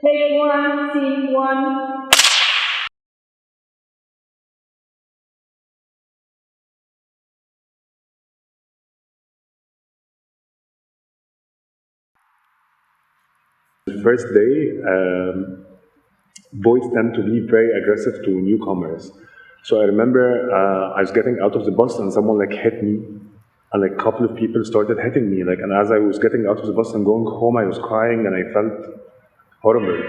Take one, scene one. The first day, boys tend to be very aggressive to newcomers. So I remember I was getting out of the bus and someone like hit me, and like a couple of people started hitting me. Like, and as I was getting out of the bus and going home, I was crying and I felt horrible.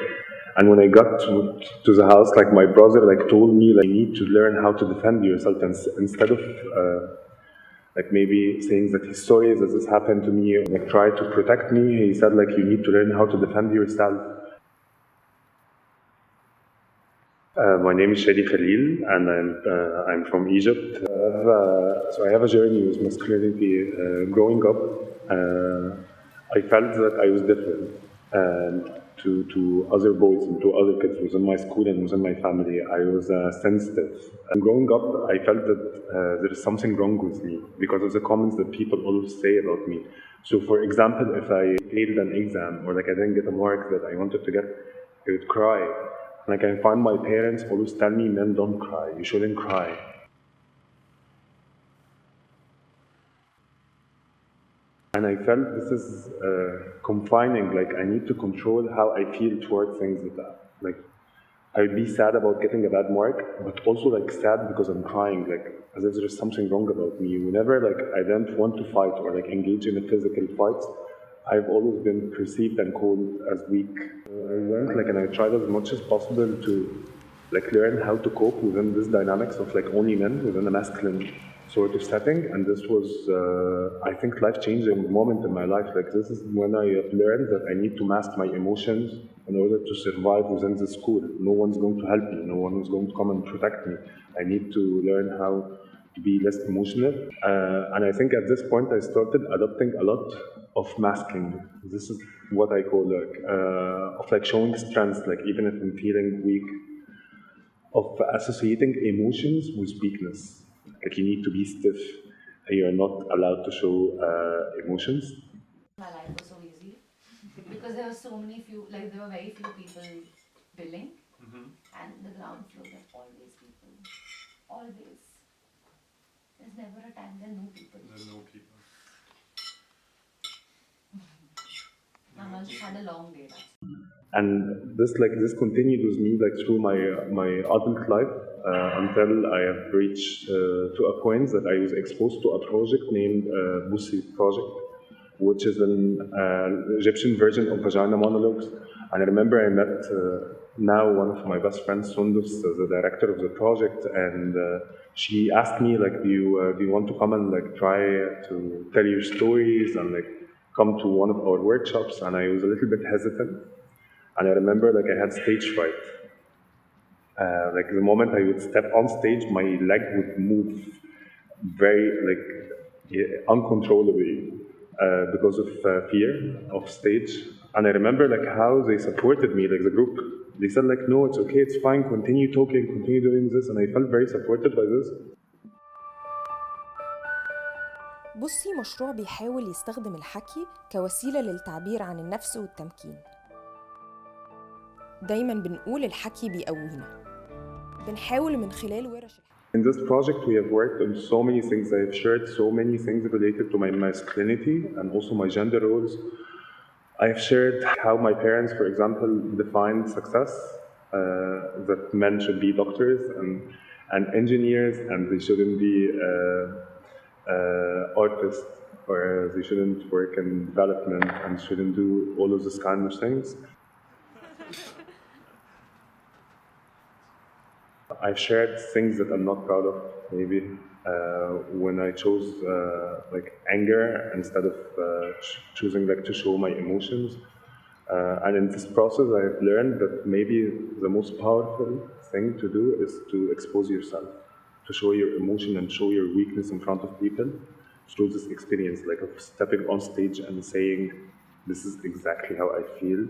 And when I got to the house, like my brother like told me like you need to learn how to defend yourself, and instead of like maybe saying that his story is that this happened to me, like try to protect me, he said like you need to learn how to defend yourself. My name is Shadi Khalil, and I'm from Egypt. So I have a journey with masculinity. Growing up, I felt that I was different, and to other boys and to other kids within my school and within my family. I was sensitive. And growing up, I felt that there is something wrong with me because of the comments that people always say about me. So, for example, if I failed an exam or like I didn't get a mark that I wanted to get, I would cry. Like I find my parents always tell me, men don't cry, you shouldn't cry. And I felt this is confining, like I need to control how I feel towards things like that. Like I would be sad about getting a bad mark, but also like sad because I'm crying, like as if there is something wrong about me. Whenever like I don't want to fight or like engage in a physical fight, I've always been perceived and called as weak. I learned like, and I tried as much as possible to like learn how to cope within this dynamics of like only men within a masculine sort of setting. And this was, I think, life-changing moment in my life. Like this is when I have learned that I need to mask my emotions in order to survive within the school. No one's going to help me. No one is going to come and protect me. I need to learn how to be less emotional. And I think at this point I started adopting a lot of masking. This is what I call like, of like showing strength, like even if I'm feeling weak, of associating emotions with weakness. Like you need to be stiff, you're not allowed to show emotions. My life was so easy because there were so many few, like there were very few people billing, and the ground floor there are always people, always. There's never a time there are no people. My mom just had a long day. That's And this continued with me like through my adult life until I have reached to a point that I was exposed to a project named Bussi Project, which is an Egyptian version of Vagina Monologues. And I remember I met now one of my best friends, Sundus, the director of the project, and she asked me like, do you want to come and like try to tell your stories and like come to one of our workshops? And I was a little bit hesitant. And I remember like I had stage fright. Like the moment I would step on stage, my leg would move very like uncontrollably because of fear of stage. And I remember like how they supported me, like the group. They said like, no, it's okay, it's fine, continue talking, continue doing this. And I felt very supported by this. بصي مشروع بيحاول يستخدم الحكي كوسيلة للتعبير عن النفس والتمكين. دايماً بنقول الحكي بيقوينا. بنحاول من خلال ورش الحكي. In this project, we have worked on so many things. I've shared so many things related to my masculinity and also my gender roles. I've shared how my parents, for example, defined success, that men should be doctors and engineers, and they shouldn't be artists, or they shouldn't work in development and shouldn't do all of this kind of things. I've shared things that I'm not proud of, maybe when I chose like anger instead of choosing like to show my emotions. And in this process, I've learned that maybe the most powerful thing to do is to expose yourself, to show your emotion and show your weakness in front of people through this experience, like of stepping on stage and saying, this is exactly how I feel.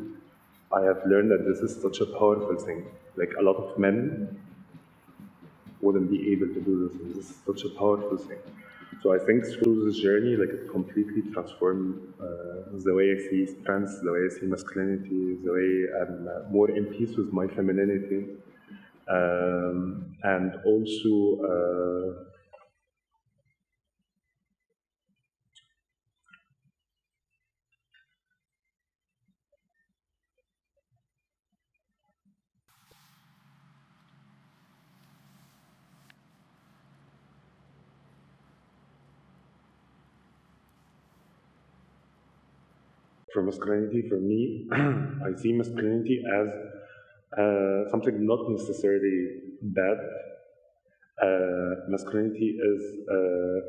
I have learned that this is such a powerful thing. Like a lot of men wouldn't be able to do this. And this is such a powerful thing. So I think through this journey, like it completely transformed the way I see strengths, the way I see masculinity, the way I'm more in peace with my femininity, and also. For masculinity, for me, I see masculinity as something not necessarily bad. Masculinity is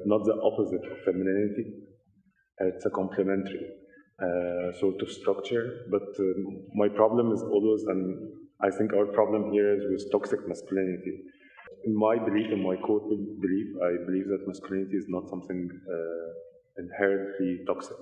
not the opposite of femininity. It's a complementary sort of structure. But my problem is always, and I think our problem here is with toxic masculinity. In my belief, in my core belief, I believe that masculinity is not something inherently toxic.